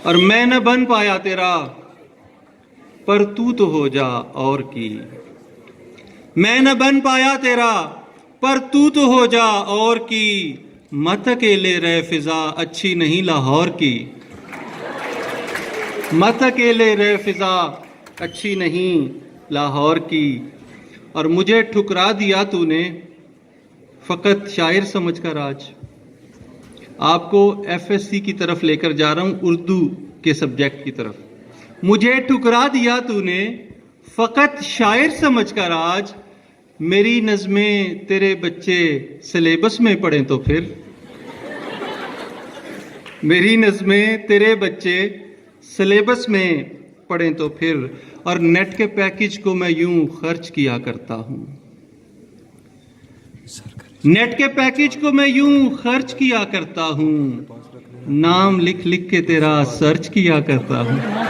और मैं न बन पाया तेरा, पर तू तो हो जा और की। मैं न बन पाया तेरा, पर तू तो हो जा और की। मत अकेले रह फिजा अच्छी नहीं लाहौर की। मत अकेले रह फिजा अच्छी नहीं लाहौर की। और मुझे ठुकरा दिया तूने फ़कत शायर समझकर आज। आपको एफएससी की तरफ लेकर जा रहा हूं, उर्दू के सब्जेक्ट की तरफ। मुझे ठुकरा दिया तूने फ़कत शायर समझकर आज। मेरी नज़में तेरे बच्चे सिलेबस में पढ़ें तो फिर। मेरी नज़में तेरे बच्चे सिलेबस में पढ़ें तो फिर। और नेट के पैकेज को मैं यूं खर्च किया करता हूं। नेट के पैकेज को मैं यूं खर्च किया करता हूं। नाम लिख लिख के तेरा सर्च किया करता हूं।